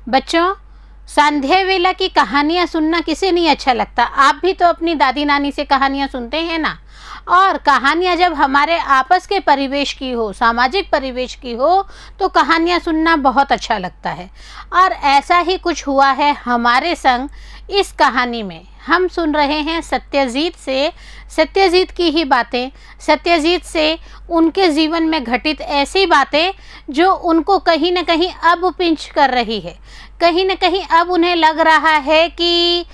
बच्चों, संध्या वेला की कहानियाँ सुनना किसे नहीं अच्छा लगता। आप भी तो अपनी दादी नानी से कहानियाँ सुनते हैं ना। और कहानियाँ जब हमारे आपस के परिवेश की हो, सामाजिक परिवेश की हो, तो कहानियाँ सुनना बहुत अच्छा लगता है। और ऐसा ही कुछ हुआ है हमारे संग इस कहानी में। हम सुन रहे हैं सत्यजीत से, सत्यजीत की ही बातें, सत्यजीत से उनके जीवन में घटित ऐसी बातें जो उनको कहीं न कहीं अब पिंच कर रही है। कहीं न कहीं अब उन्हें लग रहा है कि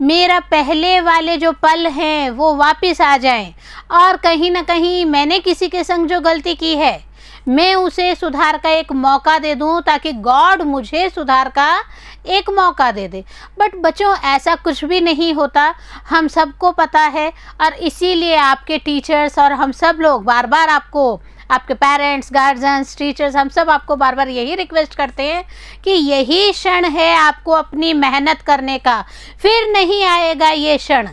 मेरा पहले वाले जो पल हैं वो वापस आ जाएं, और कहीं न कहीं मैंने किसी के संग जो गलती की है मैं उसे सुधार का एक मौका दे दूं, ताकि गॉड मुझे सुधार का एक मौका दे दे। बट बच्चों, ऐसा कुछ भी नहीं होता, हम सबको पता है। और इसीलिए आपके टीचर्स और हम सब लोग बार बार आपको, आपके पेरेंट्स, गार्जियंस, टीचर्स, हम सब आपको बार बार यही रिक्वेस्ट करते हैं कि यही क्षण है आपको अपनी मेहनत करने का, फिर नहीं आएगा ये क्षण,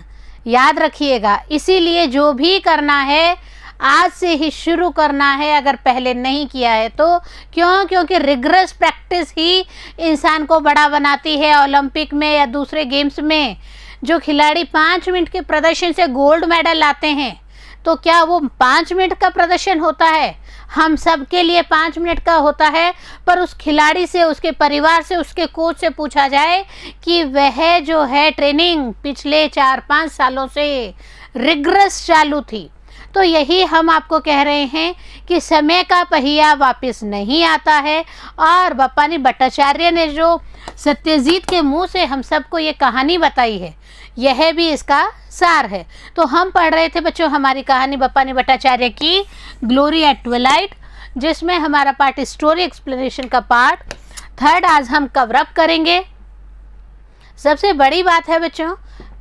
याद रखिएगा। इसीलिए जो भी करना है आज से ही शुरू करना है, अगर पहले नहीं किया है तो। क्योंकि रिग्रेस प्रैक्टिस ही इंसान को बड़ा बनाती है। ओलंपिक में या दूसरे गेम्स में जो खिलाड़ी 5 मिनट के प्रदर्शन से गोल्ड मेडल लाते हैं, तो क्या वो 5 मिनट का प्रदर्शन होता है? हम सब के लिए 5 मिनट का होता है। पर उस खिलाड़ी से, उसके परिवार से, उसके कोच से पूछा जाए कि वह जो है ट्रेनिंग पिछले 4-5 सालों से रिग्रेस चालू थी। तो यही हम आपको कह रहे हैं कि समय का पहिया वापस नहीं आता है। और बप्पानी भट्टाचार्य ने जो सत्यजीत के मुंह से हम सबको ये कहानी बताई है, यह भी इसका सार है। तो हम पढ़ रहे थे बच्चों हमारी कहानी बप्पानी भट्टाचार्य की ग्लोरी एट ट्विलाइट, जिसमें हमारा पार्ट स्टोरी एक्सप्लेनेशन का पार्ट 3 आज हम कवर अप करेंगे। सबसे बड़ी बात है बच्चों,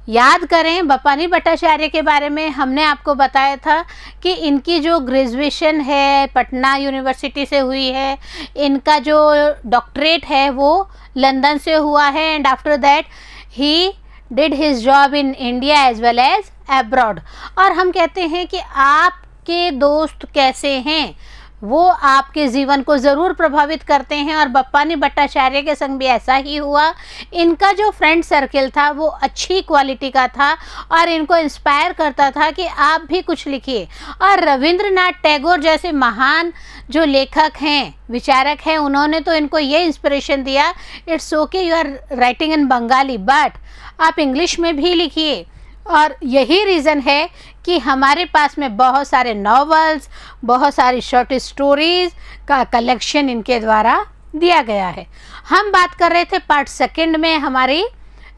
याद करें बप्पानी भट्टाचार्य के बारे में हमने आपको बताया था कि इनकी जो ग्रेजुएशन है पटना यूनिवर्सिटी से हुई है, इनका जो डॉक्टरेट है वो लंदन से हुआ है, and after that he did his job in India as well as abroad. और हम कहते हैं कि आपके दोस्त कैसे हैं वो आपके जीवन को ज़रूर प्रभावित करते हैं, और बप्पानी भट्टाचार्य के संग भी ऐसा ही हुआ। इनका जो फ्रेंड सर्किल था वो अच्छी क्वालिटी का था और इनको इंस्पायर करता था कि आप भी कुछ लिखिए। और रविंद्रनाथ टैगोर जैसे महान जो लेखक हैं, विचारक हैं, उन्होंने तो इनको ये इंस्पिरेशन दिया, it's okay you are writing in Bengali but आप इंग्लिश में भी लिखिए। और यही रीज़न है कि हमारे पास में बहुत सारे नॉवेल्स, बहुत सारी शॉर्ट स्टोरीज़ का कलेक्शन इनके द्वारा दिया गया है। हम बात कर रहे थे पार्ट 2 में, हमारी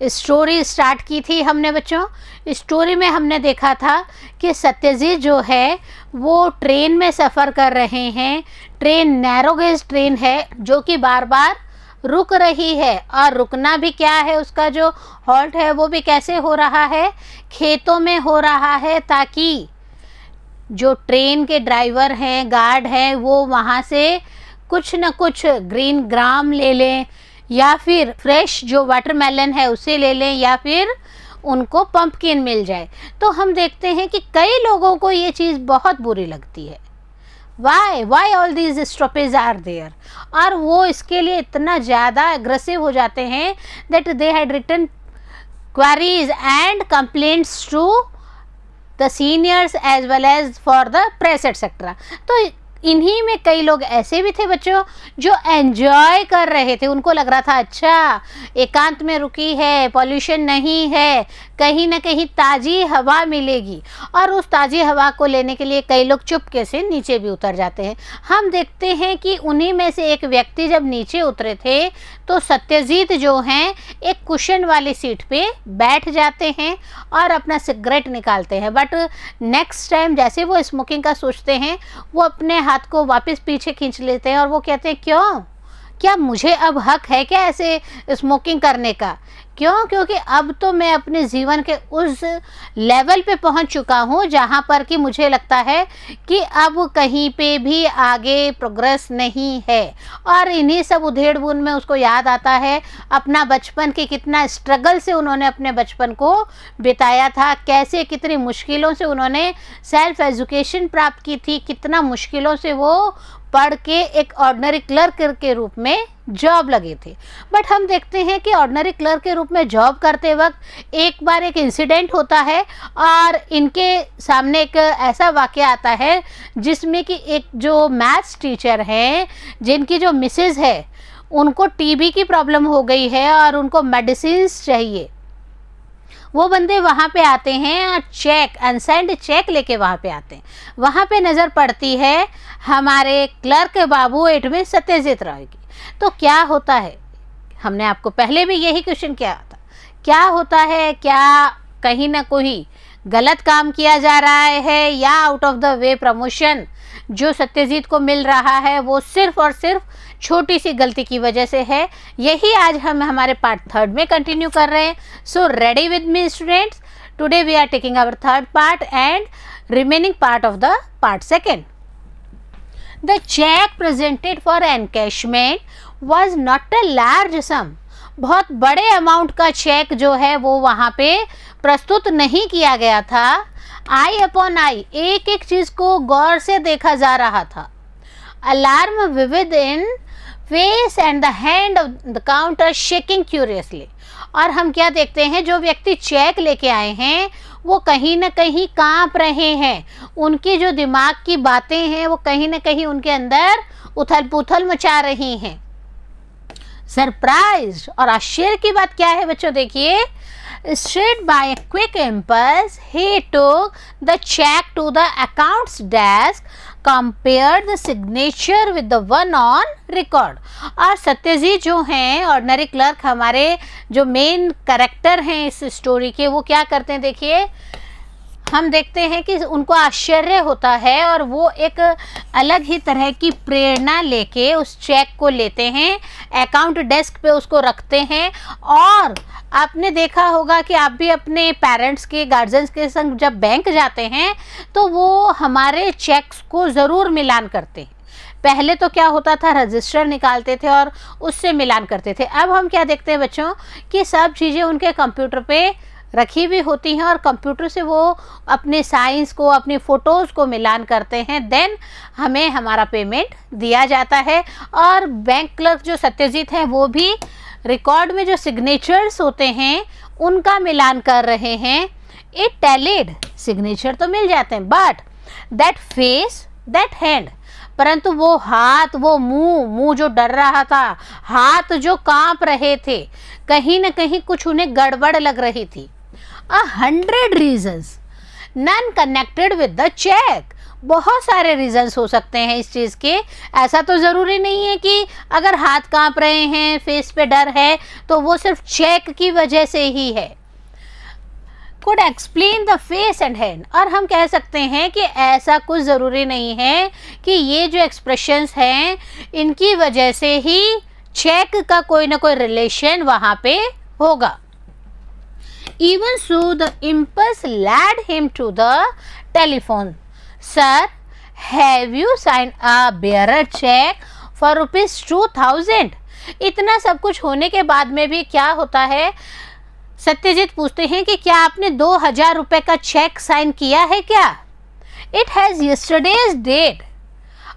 स्टोरी स्टार्ट की थी हमने बच्चों। स्टोरी में हमने देखा था कि सत्यजीत जो है वो ट्रेन में सफ़र कर रहे हैं। ट्रेन नैरो गेज ट्रेन है जो कि बार बार रुक रही है, और रुकना भी क्या है, उसका जो हॉल्ट है वो भी कैसे हो रहा है, खेतों में हो रहा है, ताकि जो ट्रेन के ड्राइवर हैं, गार्ड हैं, वो वहाँ से कुछ न कुछ ग्रीन ग्राम ले लें, या फिर फ्रेश जो वाटरमेलन है उसे ले लें, या फिर उनको पंपकिन मिल जाए। तो हम देखते हैं कि कई लोगों को ये चीज़ बहुत बुरी लगती है। why all these stoppages are there, और वो इसके लिए इतना ज़्यादा एग्रेसिव हो जाते हैं that they had written queries and complaints to the seniors as well as for the press etc. तो इन्हीं में कई लोग ऐसे भी थे बच्चों जो एंजॉय कर रहे थे। उनको लग रहा था अच्छा एकांत में रुकी है, पॉल्यूशन नहीं है, कहीं ना कहीं ताज़ी हवा मिलेगी, और उस ताज़ी हवा को लेने के लिए कई लोग चुपके से नीचे भी उतर जाते हैं। हम देखते हैं कि उन्हीं में से एक व्यक्ति जब नीचे उतरे थे तो सत्यजीत जो हैं एक कुशन वाली सीट पे बैठ जाते हैं और अपना सिगरेट निकालते हैं। बट नेक्स्ट टाइम जैसे वो स्मोकिंग का सोचते हैं, वो अपने हाथ को वापस पीछे खींच लेते हैं और वो कहते हैं क्यों, क्या मुझे अब हक है क्या ऐसे स्मोकिंग करने का? क्यों? क्योंकि अब तो मैं अपने जीवन के उस लेवल पे पहुंच चुका हूं जहां पर कि मुझे लगता है कि अब कहीं पे भी आगे प्रोग्रेस नहीं है। और इन्हीं सब उधेड़-बुन में उसको याद आता है अपना बचपन कि कितना स्ट्रगल से उन्होंने अपने बचपन को बिताया था, कैसे कितनी मुश्किलों से उन्होंने सेल्फ एजुकेशन प्राप्त की थी, कितना मुश्किलों से वो पढ़ के एक ऑर्डिनरी क्लर्क के रूप में जॉब लगे थे। बट हम देखते हैं कि ऑर्डिनरी क्लर्क के रूप में जॉब करते वक्त एक बार एक इंसिडेंट होता है और इनके सामने एक ऐसा वाक़या आता है जिसमें कि एक जो मैथ्स टीचर हैं, जिनकी जो मिसेज है, उनको टीबी की प्रॉब्लम हो गई है और उनको मेडिसिन्स चाहिए। वो बंदे वहाँ पे आते हैं और चेक, अनसाइंड चेक लेके वहाँ पे आते हैं। वहाँ पे नज़र पड़ती है हमारे clerk Babu, it mean Satyajit Roy की। तो क्या होता है, हमने आपको पहले भी यही क्वेश्चन किया था, क्या होता है, क्या कहीं ना कहीं गलत काम किया जा रहा है या out of the way promotion जो सत्यजीत को मिल रहा है वो सिर्फ और सिर्फ छोटी सी गलती की वजह से है। यही आज हम हमारे पार्ट 3 में कंटिन्यू कर रहे हैं। So ready with me students, today we are taking our 3rd part and remaining part of the part 2nd। The cheque presented for encashment was not a large sum. बहुत बड़े amount का check जो है वो वहाँ पे प्रस्तुत नहीं किया गया था। आई अपॉन आई, एक एक चीज़ को गौर से देखा जा रहा था। Alarm vivid in face and the hand of the counter shaking curiously. और हम क्या देखते हैं, जो व्यक्ति चेक लेके आए हैं वो कहीं ना कहीं कांप रहे हैं। उनकी जो दिमाग की बातें हैं वो कहीं ना कहीं उनके अंदर उथल पुथल मचा रही हैं। सरप्राइज और आश्चर्य की बात क्या है बच्चों, देखिए। Stirred by a quick impulse, he took the check to the account's desk, compared the signature with the one on record. और सत्यजीत जो हैं, ऑर्डिनरी क्लर्क, हमारे जो मेन कैरेक्टर हैं इस स्टोरी के, वो क्या करते हैं, देखिए। हम देखते हैं कि उनको आश्चर्य होता है और वो एक अलग ही तरह की प्रेरणा लेके उस चेक को लेते हैं, अकाउंट डेस्क पे उसको रखते हैं। और आपने देखा होगा कि आप भी अपने पेरेंट्स के, गार्जियंस के संग जब बैंक जाते हैं तो वो हमारे चेक्स को ज़रूर मिलान करते हैं। पहले तो क्या होता था, रजिस्टर निकालते थे और उससे मिलान करते थे। अब हम क्या देखते हैं बच्चों कि सब चीज़ें उनके कंप्यूटर पे रखी हुई होती हैं और कंप्यूटर से वो अपने साइंस को, अपनी फ़ोटोज़ को मिलान करते हैं। देन हमें हमारा पेमेंट दिया जाता है। और बैंक क्लर्क जो सत्यजीत हैं वो भी रिकॉर्ड में जो सिग्नेचर्स होते हैं उनका मिलान कर रहे हैं। इट टैलिड, सिग्नेचर तो मिल जाते हैं, but that face, that hand, परंतु वो हाथ, वो मुंह जो डर रहा था, हाथ जो कांप रहे थे, कहीं ना कहीं कुछ उन्हें गड़बड़ लग रही थी। 100 reasons, none connected with the cheque. बहुत सारे रीजंस हो सकते हैं इस चीज़ के। ऐसा तो ज़रूरी नहीं है कि अगर हाथ कांप रहे हैं, फेस पे डर है, तो वो सिर्फ चेक की वजह से ही है। Could explain the face and hand. और हम कह सकते हैं कि ऐसा कुछ ज़रूरी नहीं है कि ये जो एक्सप्रेशंस हैं इनकी वजह से ही चेक का कोई ना कोई रिलेशन वहाँ पे होगा। Even so, the impulse led him to the telephone. Sir, have you signed a bearer check for ₹2,000? इतना सब कुछ होने के बाद में भी क्या होता है, सत्यजीत पूछते हैं कि क्या आपने 2,000 रुपये का चेक साइन किया है क्या? It has yesterday's date.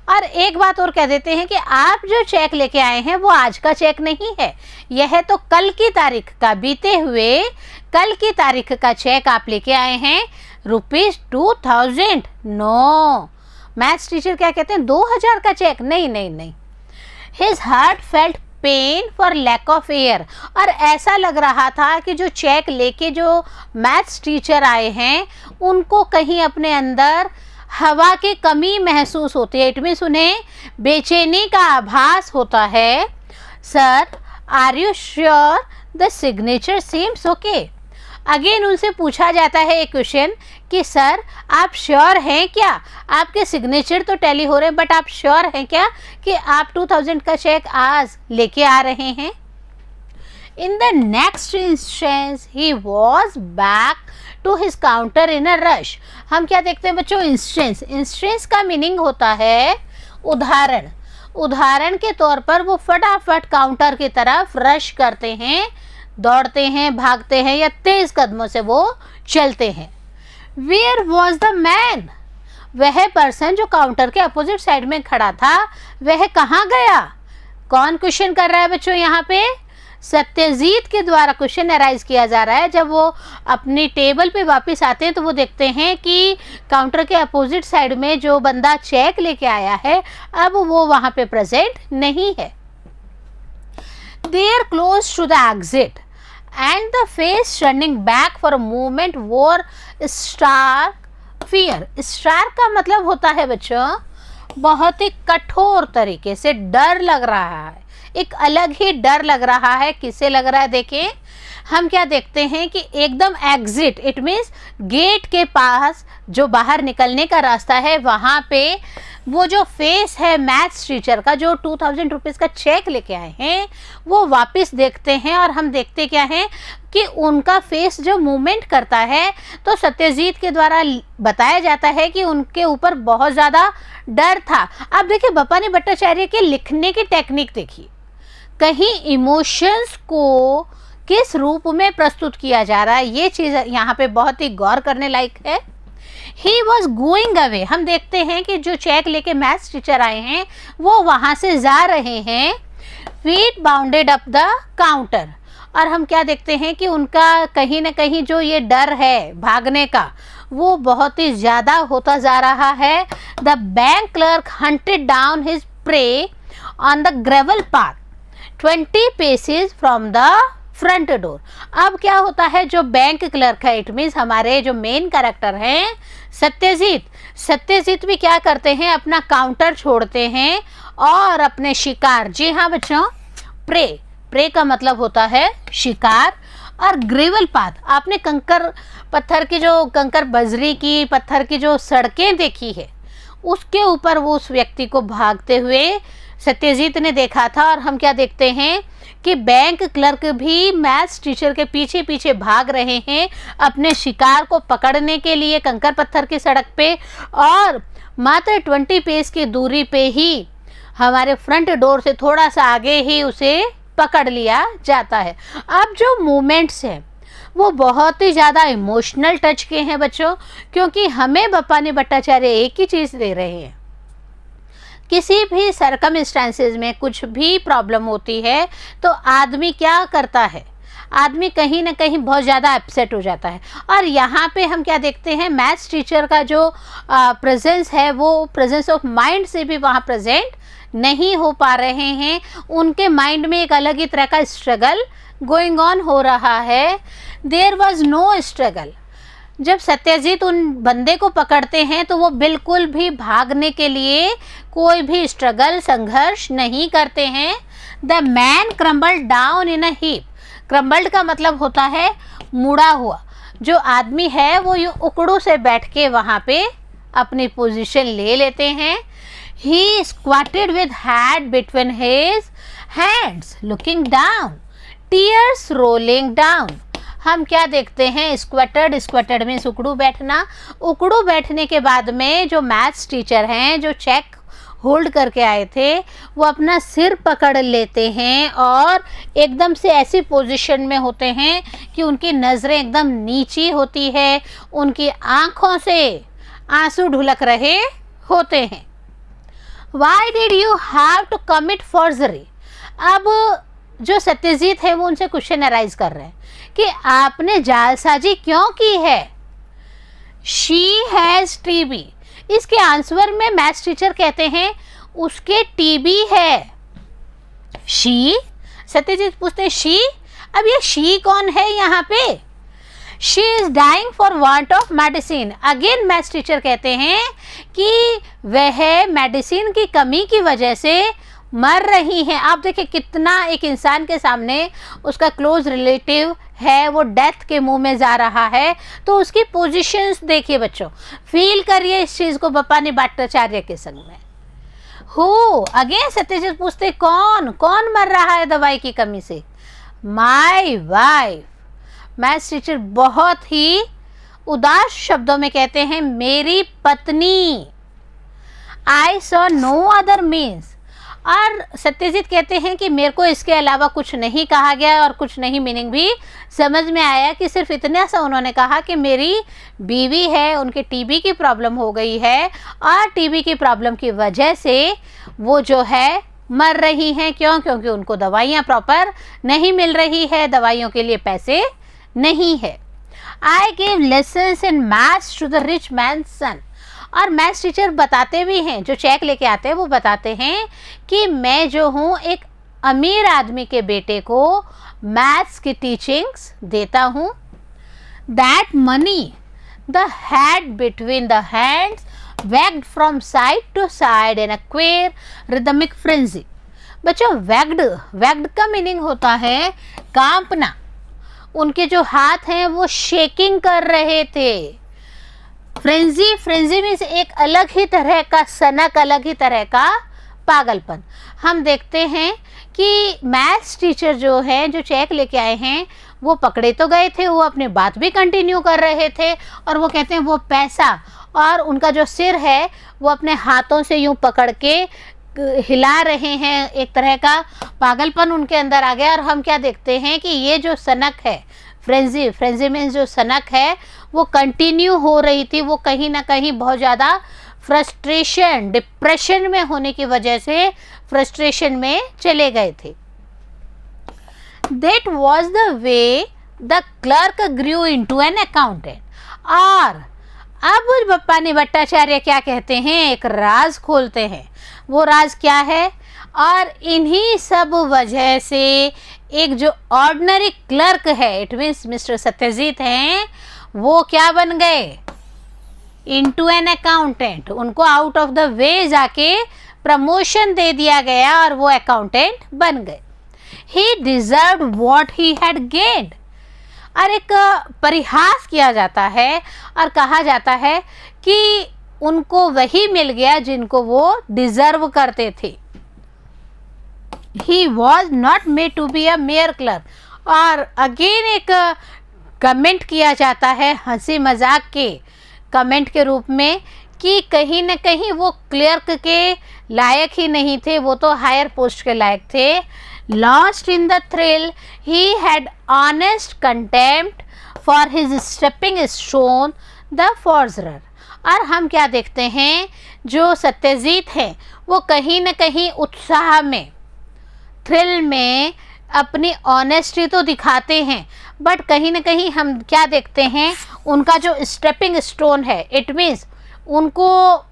और एक बात और कह देते हैं कि आप जो चेक लेके आए हैं वो आज का चेक नहीं है, यह तो कल की तारीख का, बीते हुए कल की तारीख का चेक आप लेके आए हैं। ₹2,000? नो। मैथ्स टीचर क्या कहते हैं, 2,000 का चेक? नहीं नहीं नहीं। His heart felt pain for lack of air. और ऐसा लग रहा था कि जो चेक लेके जो मैथ्स टीचर आए हैं उनको कहीं अपने अंदर हवा की कमी महसूस होती है। इट मीन्स उन्हें बेचैनी का आभास होता है। Sir, are you sure the signature seems okay? Again उनसे पूछा जाता है एक क्वेश्चन कि सर आप श्योर हैं क्या, आपके सिग्नेचर तो टैली हो रहे हैं, बट आप श्योर हैं क्या कि आप 2,000 का चेक आज लेके आ रहे हैं? In the next instance he was back to his counter in a rush. हम क्या देखते हैं बच्चों, इंस्टेंस। इंस्टेंस का मीनिंग होता है उदाहरण। उदाहरण के तौर पर वो फटाफट काउंटर की तरफ रश करते हैं, दौड़ते हैं, भागते हैं या तेज कदमों से वो चलते हैं। Where was the man? वह पर्सन जो काउंटर के अपोजिट साइड में खड़ा था वह कहाँ गया? कौन क्वेश्चन कर रहा है बच्चों? यहाँ पे सत्यजीत के द्वारा क्वेश्चन अराइज किया जा रहा है। जब वो अपनी टेबल पे वापस आते हैं तो वो देखते हैं कि काउंटर के अपोजिट साइड में जो बंदा चेक लेके आया है अब वो वहाँ पे प्रेजेंट नहीं है। They are close to the exit and the face turning back for a moment wore stark fear. Stark का मतलब होता है बच्चों बहुत ही कठोर तरीके से डर लग रहा है, एक अलग ही डर लग रहा है। किसे लग रहा है? देखिए हम क्या देखते हैं कि एकदम एग्जिट, इट मीन्स गेट के पास जो बाहर निकलने का रास्ता है वहाँ पे वो जो फेस है मैथ्स टीचर का, जो 2000 रुपीज़ का चेक लेके आए हैं, वो वापस देखते हैं और हम देखते क्या हैं कि उनका फेस जो मूवमेंट करता है तो सत्यजीत के द्वारा बताया जाता है कि उनके ऊपर बहुत ज़्यादा डर था। अब देखिए बप्पानी भट्टाचार्य के लिखने की टेक्निक देखिए, कहीं इमोशंस को किस रूप में प्रस्तुत किया जा रहा है, ये चीज़ यहाँ पे बहुत ही गौर करने लायक है। ही वॉज गोइंग अवे, हम देखते हैं कि जो चेक लेके मैथ्स टीचर आए हैं वो वहाँ से जा रहे हैं। Feet bounded up the counter, और हम क्या देखते हैं कि उनका कहीं ना कहीं जो ये डर है भागने का वो बहुत ही ज़्यादा होता जा रहा है। The bank clerk hunted down his prey on the gravel path 20 paces from the front door. अब क्या होता है, जो बैंक क्लर्क है, इट मीन्स हमारे जो मेन कैरेक्टर हैं सत्यजीत भी क्या करते हैं, अपना काउंटर छोड़ते हैं और अपने शिकार, जी हाँ बच्चों, प्रे का मतलब होता है शिकार, और ग्रेवल पाथ, आपने कंकर पत्थर की जो कंकर बजरी की पत्थर की जो सड़कें देखी है उसके ऊपर वो उस व्यक्ति को भागते हुए सत्यजीत ने देखा था। और हम क्या देखते हैं कि बैंक क्लर्क भी मैथ्स टीचर के पीछे पीछे भाग रहे हैं अपने शिकार को पकड़ने के लिए कंकर पत्थर की सड़क पे, और मात्र 20 पेस की दूरी पे ही हमारे फ्रंट डोर से थोड़ा सा आगे ही उसे पकड़ लिया जाता है। अब जो मूवमेंट्स हैं वो बहुत ही ज़्यादा इमोशनल टच के हैं बच्चों, क्योंकि हमें बप्पानी भट्टाचार्य एक ही चीज़ दे रहे हैं, किसी भी सरकमस्टेंसेस में कुछ भी प्रॉब्लम होती है तो आदमी क्या करता है, आदमी कहीं ना कहीं बहुत ज़्यादा अपसेट हो जाता है। और यहाँ पे हम क्या देखते हैं, मैथ्स टीचर का जो प्रेजेंस है वो प्रेजेंस ऑफ माइंड से भी वहाँ प्रेजेंट नहीं हो पा रहे हैं। उनके माइंड में एक अलग ही तरह का स्ट्रगल गोइंग ऑन हो रहा है। There was no struggle. जब सत्यजीत उन बंदे को पकड़ते हैं तो वो बिल्कुल भी भागने के लिए कोई भी स्ट्रगल संघर्ष नहीं करते हैं। The man crumbled down in a heap. Crumbled का मतलब होता है मुड़ा हुआ। जो आदमी है वो यूँ उकड़ू से बैठ के वहाँ पे अपनी पोजीशन ले लेते हैं। He squatted with head between his hands looking down, tears rolling down. हम क्या देखते हैं, स्क्वेटेड में उकड़ू बैठना। उकड़ू बैठने के बाद में जो मैथ्स टीचर हैं जो चेक होल्ड करके आए थे वो अपना सिर पकड़ लेते हैं और एकदम से ऐसी पोजीशन में होते हैं कि उनकी नज़रें एकदम नीची होती है, उनकी आँखों से आंसू ढुलक रहे होते हैं। Why did you have to commit forgery? अब जो सत्यजीत है वो उनसे क्वेश्चन अराइज कर रहे हैं कि आपने जालसाजी क्यों की है। She has TB. इसके आंसर में मैथ्स टीचर कहते हैं उसके टीबी है। शी, सत्यजीत पूछते हैं शी, अब ये शी कौन है यहाँ पे। She is dying for want of medicine. Again maths teacher कहते हैं कि वह मेडिसिन की कमी की वजह से मर रही हैं। आप देखिए कितना एक इंसान के सामने उसका क्लोज रिलेटिव है वो डेथ के मुंह में जा रहा है, तो उसकी पोजीशंस देखिए बच्चों, फील करिए इस चीज़ को बप्पानी भट्टाचार्य के संग में। हो अगेन सत्यजीत पूछते कौन कौन मर रहा है दवाई की कमी से। My wife. मैथ्स टीचर बहुत ही उदास शब्दों में कहते हैं मेरी पत्नी। I saw no other means. और सत्यजीत कहते हैं कि मेरे को इसके अलावा कुछ नहीं कहा गया और कुछ नहीं मीनिंग भी समझ में आया कि सिर्फ इतना सा उन्होंने कहा कि मेरी बीवी है, उनके टीबी की प्रॉब्लम हो गई है और टीबी की प्रॉब्लम की वजह से वो जो है मर रही हैं। क्यों? क्योंकि उनको दवाइयाँ प्रॉपर नहीं मिल रही है, दवाइयों के लिए पैसे नहीं है। I give lessons in maths to the rich man son. और मैथ्स टीचर बताते भी हैं, जो चेक लेके आते हैं वो बताते हैं कि मैं जो हूँ एक अमीर आदमी के बेटे को मैथ्स की टीचिंग्स देता हूँ। That money the head between the hands wagged from side to side in a queer rhythmic frenzy. बच्चों, वैग्ड का मीनिंग होता है कांपना। उनके जो हाथ हैं वो शेकिंग कर रहे थे। फ्रेंजी मीन्स एक अलग ही तरह का सनक, अलग ही तरह का पागलपन। हम देखते हैं कि मैथ्स टीचर जो है, जो चेक लेके आए हैं, वो पकड़े तो गए थे, वो अपनी बात भी कंटिन्यू कर रहे थे और वो कहते हैं वो पैसा, और उनका जो सिर है वो अपने हाथों से यूं पकड़ के हिला रहे हैं। एक तरह का पागलपन उनके अंदर आ गया। और हम क्या देखते हैं कि ये जो सनक है, फ्रेंजी मीन्स जो सनक है वो कंटिन्यू हो रही थी। वो कहीं ना कहीं बहुत ज़्यादा फ्रस्ट्रेशन, डिप्रेशन में होने की वजह से फ्रस्ट्रेशन में चले गए थे। That was the way the clerk grew into an accountant। और अब बप्पानी भट्टाचार्य क्या कहते हैं, एक राज खोलते हैं। वो राज क्या है? और इन्हीं सब वजह से एक जो ऑर्डिनरी क्लर्क है, इट मीन्स मिस्टर सत्यजीत हैं, वो क्या बन गए? Into an accountant. उनको आउट ऑफ द वे जाके प्रमोशन दे दिया गया और वो अकाउंटेंट बन गए। He deserve what he had gained. और एक परिहास किया जाता है और कहा जाता है कि उनको वही मिल गया जिनको वो डिजर्व करते थे। He was not made to be a mere clerk. और अगेन एक कमेंट किया जाता है हंसी मजाक के कमेंट के रूप में कि कहीं न कहीं वो क्लर्क के लायक ही नहीं थे, वो तो हायर पोस्ट के लायक थे। Lost in the thrill he had honest contempt for his stepping stone the forgerer. और हम क्या देखते हैं, जो सत्यजीत हैं वो कहीं न कहीं उत्साह में, थ्रिल में अपनी ऑनेस्टी तो दिखाते हैं, बट कहीं ना कहीं हम क्या देखते हैं, उनका जो स्टेपिंग स्टोन है, इट मीन्स उनको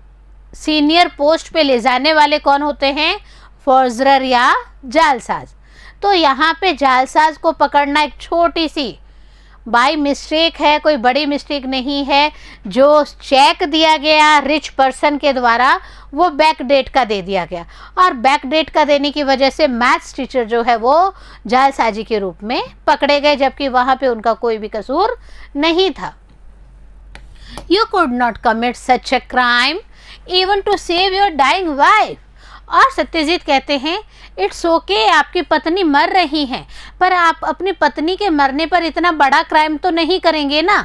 सीनियर पोस्ट पे ले जाने वाले कौन होते हैं? फॉर्जरर या जालसाज। तो यहाँ पे जालसाज को पकड़ना एक छोटी सी बाई मिस्टेक है, कोई बड़ी मिस्टेक नहीं है। जो चेक दिया गया रिच पर्सन के द्वारा वो बैक डेट का दे दिया गया, और बैक डेट का देने की वजह से मैथ्स टीचर जो है वो जालसाजी के रूप में पकड़े गए, जबकि वहाँ पे उनका कोई भी कसूर नहीं था। You could not commit such a crime even to save your dying wife। और सत्यजीत कहते हैं इट्स ओके, आपकी पत्नी मर रही हैं, पर आप अपनी पत्नी के मरने पर इतना बड़ा क्राइम तो नहीं करेंगे ना।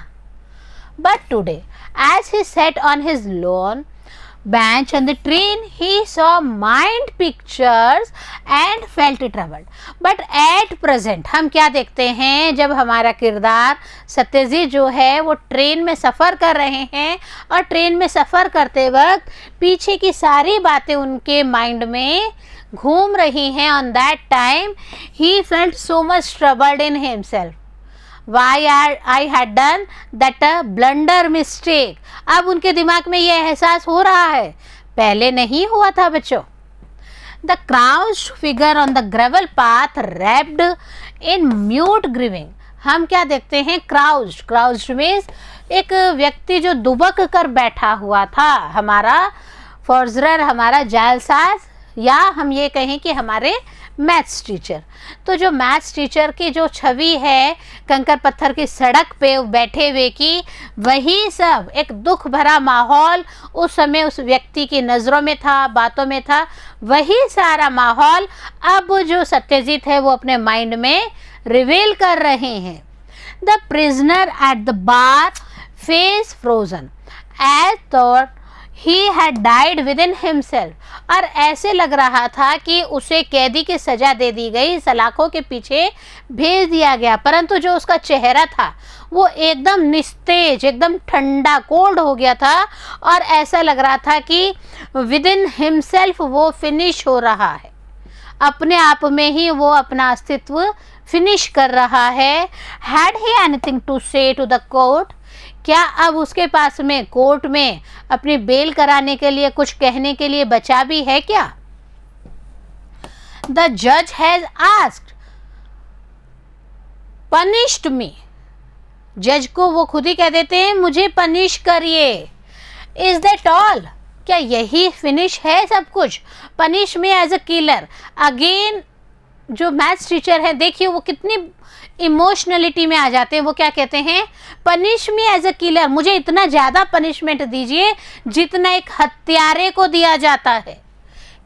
But today as he sat on his lone bench on the train, he saw mind pictures and felt troubled। but at present हम क्या देखते हैं, जब हमारा किरदार सत्यजीत जो है वो ट्रेन में सफ़र कर रहे हैं और ट्रेन में सफ़र करते वक्त पीछे की सारी बातें उनके माइंड में घूम रही हैं। On that time he felt so much troubled in himself, Why I had done that a blunder mistake। अब उनके दिमाग में ये एहसास हो रहा है, पहले नहीं हुआ था बच्चों। The crouched figure on the gravel path wrapped in mute grieving। हम क्या देखते हैं, crouched means एक व्यक्ति जो दुबक कर बैठा हुआ था, हमारा फॉर्जरर, हमारा जालसाज, या हम ये कहें कि हमारे मैथ्स टीचर। तो जो मैथ्स टीचर की जो छवि है कंकर पत्थर की सड़क पे बैठे हुए की, वही सब एक दुख भरा माहौल उस समय उस व्यक्ति की नज़रों में था, बातों में था। वही सारा माहौल अब जो सत्यजीत है वो अपने माइंड में रिवील कर रहे हैं। The prisoner at the bar face frozen as thought he had died within himself. और ऐसे लग रहा था कि उसे कैदी की सज़ा दे दी गई, सलाखों के पीछे भेज दिया गया, परंतु जो उसका चेहरा था वो एकदम निस्तेज, एकदम ठंडा, कोल्ड हो गया था, और ऐसा लग रहा था कि विद इन हिमसेल्फ वो फिनिश हो रहा है। अपने आप में ही वो अपना अस्तित्व फिनिश कर रहा है। हैड ही एनीथिंग टू से टू द कोर्ट, क्या अब उसके पास में कोर्ट में अपनी बेल कराने के लिए कुछ कहने के लिए बचा भी है क्या? द जज हैज आस्क्ड पनिश्ड मी, जज को वो खुद ही कह देते हैं मुझे पनिश करिए। इज दैट ऑल, क्या यही फिनिश है सब कुछ? Punish me as a killer. Again जो मैथ्स टीचर है देखिए वो कितनी इमोशनलिटी में आ जाते हैं। वो क्या कहते हैं, punish me as a killer, मुझे इतना ज़्यादा पनिशमेंट दीजिए जितना एक हत्यारे को दिया जाता है।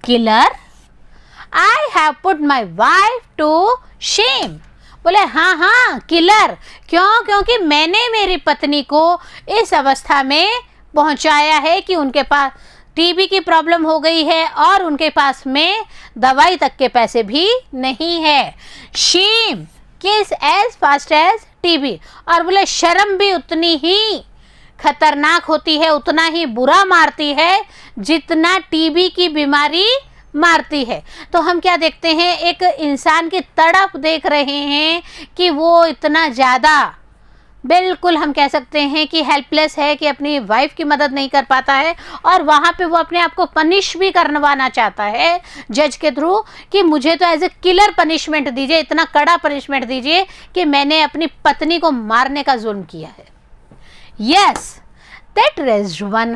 Killer, I have put my wife to shame. बोले हाँ हाँ किलर, क्यों? क्योंकि मैंने मेरी पत्नी को इस अवस्था में पहुंचाया है कि उनके पास टीबी की प्रॉब्लम हो गई है और उनके पास में दवाई तक के पैसे भी नहीं है। शेम किस एज फास्ट एज टीबी, और बोले शर्म भी उतनी ही खतरनाक होती है, उतना ही बुरा मारती है जितना टीबी की बीमारी मारती है। तो हम क्या देखते हैं, एक इंसान की तड़प देख रहे हैं कि वो इतना ज़्यादा बिल्कुल हम कह सकते हैं कि हेल्पलेस है कि अपनी वाइफ की मदद नहीं कर पाता है, और वहाँ पे वो अपने आप को पनिश भी करवाना चाहता है जज के थ्रू कि मुझे तो एज ए किलर पनिशमेंट दीजिए, इतना कड़ा पनिशमेंट दीजिए कि मैंने अपनी पत्नी को मारने का जुल्म किया है। Yes, that raised one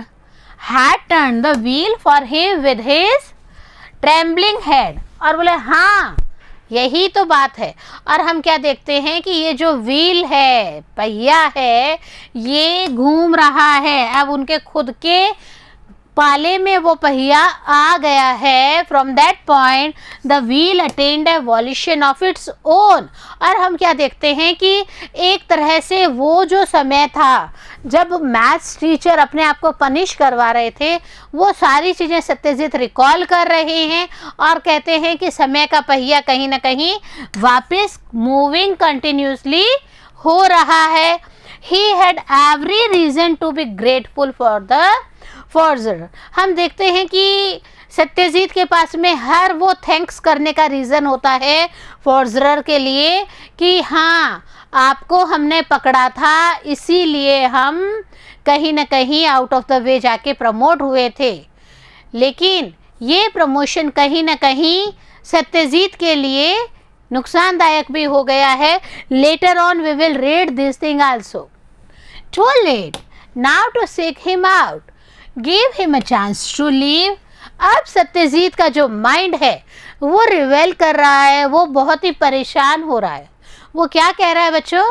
had turn the wheel for him with his trembling head, और बोले हाँ यही तो बात है। और हम क्या देखते हैं कि ये जो व्हील है, पहिया है, ये घूम रहा है। अब उनके खुद के पाले में वो पहिया आ गया है। From that point the wheel attend A violation of its own. और हम क्या देखते हैं कि एक तरह से वो जो समय था जब मैथ्स टीचर अपने आप को पनिश करवा रहे थे, वो सारी चीज़ें सत्यजीत रिकॉल कर रहे हैं और कहते हैं कि समय का पहिया कहीं ना कहीं वापस मूविंग कंटिन्यूसली हो रहा है। He had every reason to be grateful for the forger. हम देखते हैं कि सत्यजीत के पास में हर वो थैंक्स करने का रीज़न होता है फॉर्जरर के लिए कि हाँ आपको हमने पकड़ा था, इसीलिए हम कहीं ना कहीं आउट ऑफ द वे जाके प्रमोट हुए थे। लेकिन ये प्रमोशन कहीं ना कहीं सत्यजीत के लिए नुकसानदायक भी हो गया है। Later on we will read this thing also. Too late now to seek him out, give him a chance to leave. अब सत्यजीत का जो माइंड है वो रिवेल कर रहा है, वो बहुत ही परेशान हो रहा है। वो क्या कह रहा है बच्चों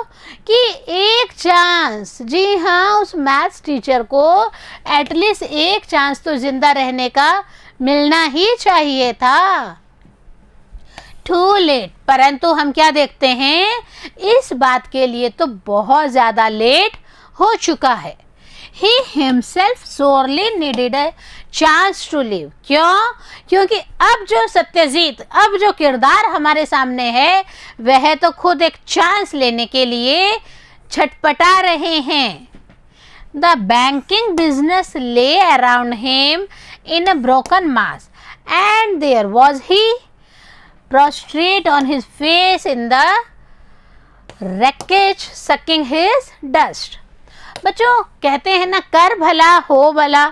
कि एक चांस, जी हाँ, उस मैथ्स टीचर को एटलीस्ट एक चांस तो जिंदा रहने का मिलना ही चाहिए था। टू लेट, परंतु हम क्या देखते हैं, इस बात के लिए तो बहुत ज़्यादा लेट हो चुका है। He himself sorely needed a chance to live। क्यों? क्योंकि अब जो सत्यजीत, अब जो किरदार हमारे सामने है, वह तो खुद एक चांस लेने के लिए छटपटा रहे हैं। The banking business lay around him in a broken mass, and there was he, prostrate on his face in the wreckage, sucking his dust। बच्चों कहते हैं ना, कर भला हो भला,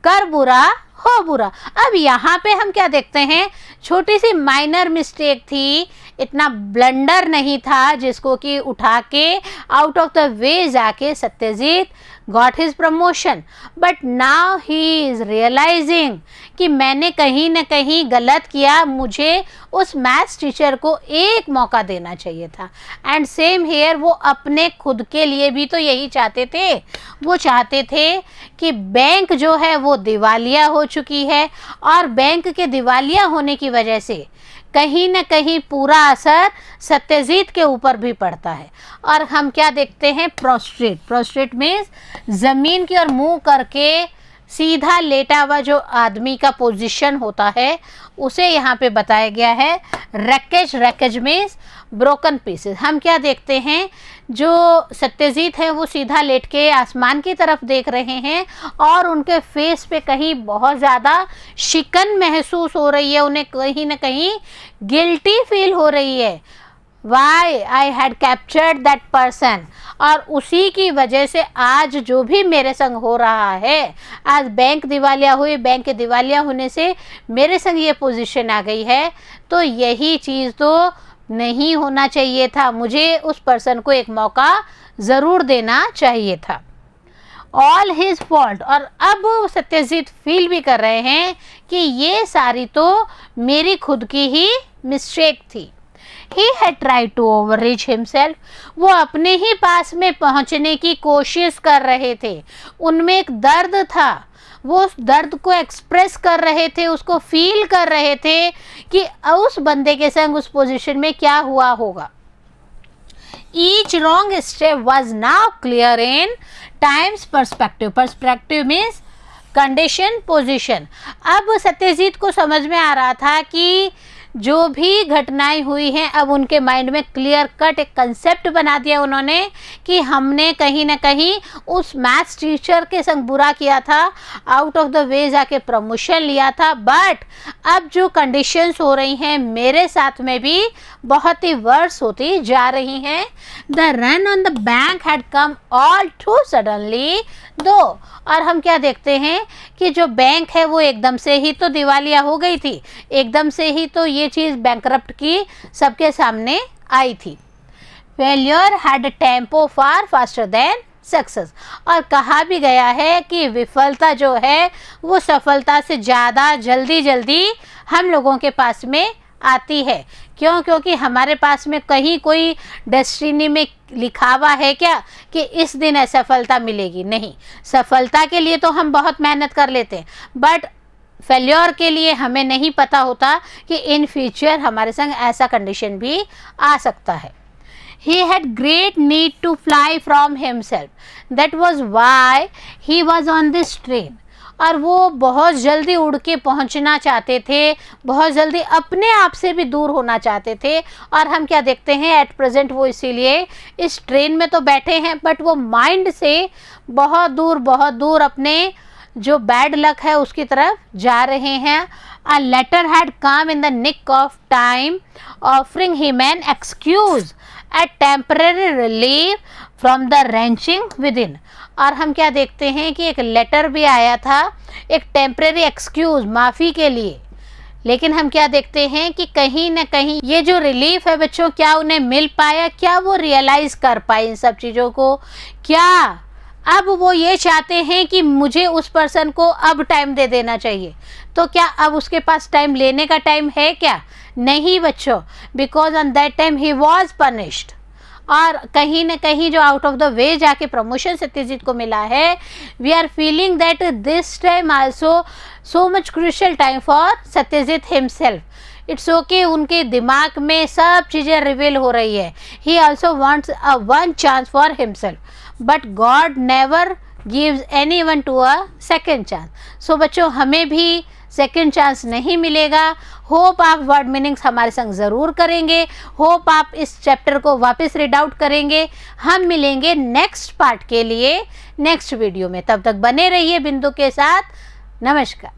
कर बुरा हो बुरा। अब यहाँ पे हम क्या देखते हैं, छोटी सी माइनर मिस्टेक थी, इतना ब्लंडर नहीं था जिसको कि उठा के आउट ऑफ द वे जाके Satyajit got his promotion. But now he is realising कि मैंने कहीं ना कहीं गलत किया, मुझे उस मैथ्स टीचर को एक मौका देना चाहिए था। एंड सेम हेयर, वो अपने खुद के लिए भी तो यही चाहते थे। वो चाहते थे कि बैंक जो है वो दिवालिया हो चुकी है, और बैंक के दिवालिया होने की वजह से कहीं ना कहीं पूरा असर सत्यजीत के ऊपर भी पड़ता है। और हम क्या देखते हैं, प्रोस्ट्रेट। प्रोस्ट्रेट मीन्स ज़मीन की ओर मुंह करके सीधा लेटा हुआ जो आदमी का पोजीशन होता है उसे यहाँ पे बताया गया है। Wreckage, wreckage means broken pieces. हम क्या देखते हैं, जो सत्यजीत है वो सीधा लेट के आसमान की तरफ देख रहे हैं और उनके फेस पे कहीं बहुत ज़्यादा शिकन महसूस हो रही है, उन्हें कहीं ना कहीं गिल्टी फील हो रही है। Why I had captured that person, और उसी की वजह से आज जो भी मेरे संग हो रहा है, आज बैंक दिवालिया हुई, बैंक के दिवालिया होने से मेरे संग ये पोजीशन आ गई है, तो यही चीज़ तो नहीं होना चाहिए था, मुझे उस पर्सन को एक मौका ज़रूर देना चाहिए था। ऑल हिज फॉल्ट, और अब सत्यजीत फील भी कर रहे हैं कि ये सारी तो मेरी खुद की ही मिस्टेक थी। He had tried to overreach himself, वो अपने ही पास में पहुंचने की कोशिश कर रहे थे, उनमें एक दर्द था, वो उस दर्द को एक्सप्रेस कर रहे थे, उसको फील कर रहे थे कि उस बंदे के संग उस पोजीशन में क्या हुआ होगा। Each wrong step was now clear in time's perspective. Perspective means condition, position. अब सत्यजीत को समझ में आ रहा था कि जो भी घटनाएं हुई हैं, अब उनके माइंड में क्लियर कट एक कंसेप्ट बना दिया उन्होंने कि हमने कहीं ना कहीं उस मैथ्स टीचर के संग बुरा किया था, आउट ऑफ द वे जाके प्रमोशन लिया था, बट अब जो कंडीशंस हो रही हैं मेरे साथ में भी बहुत ही वर्स होती जा रही हैं। The run on the bank had come all too suddenly though, और हम क्या देखते हैं कि जो बैंक है वो एकदम से ही तो दिवालिया हो गई थी, एकदम से ही तो ये चीज़ बैंकरप्ट की सबके सामने आई थी। Failure had tempo far faster than success, और कहा भी गया है कि विफलता जो है वो सफलता से ज़्यादा जल्दी जल्दी हम लोगों के पास में आती है। क्यों? क्योंकि हमारे पास में कहीं कोई डेस्टिनी में लिखा हुआ है क्या कि इस दिन असफलता मिलेगी? नहीं, सफलता के लिए तो हम बहुत मेहनत कर लेते हैं, बट फेल्योर के लिए हमें नहीं पता होता कि इन फ्यूचर हमारे संग ऐसा कंडीशन भी आ सकता है। He had great need to fly from himself. That was why he was on this train. और वो बहुत जल्दी उड़ के पहुंचना चाहते थे, बहुत जल्दी अपने आप से भी दूर होना चाहते थे। और हम क्या देखते हैं, एट प्रेजेंट वो इसीलिए इस ट्रेन में तो बैठे हैं, बट वो माइंड से बहुत दूर अपने जो बैड लक है उसकी तरफ जा रहे हैं। A letter had come in the nick of time offering him an excuse, a temporary relief from the wrenching within. और हम क्या देखते हैं कि एक लेटर भी आया था, एक टेम्परेरी एक्सक्यूज़, माफ़ी के लिए। लेकिन हम क्या देखते हैं कि कहीं ना कहीं ये जो रिलीफ है बच्चों, क्या उन्हें मिल पाया? क्या वो रियलाइज़ कर पाए इन सब चीज़ों को? क्या अब वो ये चाहते हैं कि मुझे उस पर्सन को अब टाइम दे देना चाहिए? तो क्या अब उसके पास टाइम लेने का टाइम है क्या? नहीं बच्चों, because on that time he was punished. और कहीं ना कहीं जो आउट ऑफ द वे जाके प्रमोशन सत्यजीत को मिला है, we are feeling that this time also so much crucial time for Satyajit himself. It's okay, उनके दिमाग में सब चीज़ें रिवील हो रही है। He also wants a one chance for himself, but God never gives any one to a second chance. So बच्चों, हमें भी सेकेंड चांस नहीं मिलेगा। होप आप वर्ड मीनिंग्स हमारे संग ज़रूर करेंगे, होप आप इस चैप्टर को वापस रीड आउट करेंगे। हम मिलेंगे नेक्स्ट पार्ट के लिए नेक्स्ट वीडियो में, तब तक बने रहिए बिंदु के साथ। नमस्कार।